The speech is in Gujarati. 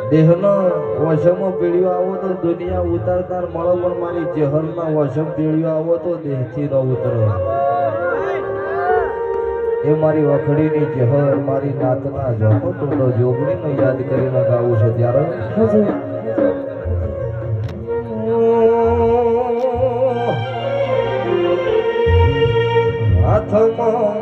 દેહનો વશમો પીળ્યો આવો તો દુનિયા ઉતારતાર મળો પણ મારી જહરના વશમ પીળ્યો આવો તો દેહથી ન ઉતરો એ મારી વખડીની જહર મારી નાતના જોખો તો જોગણીનો યાદ કરીને ગાવું છે ત્યારે હાથમાં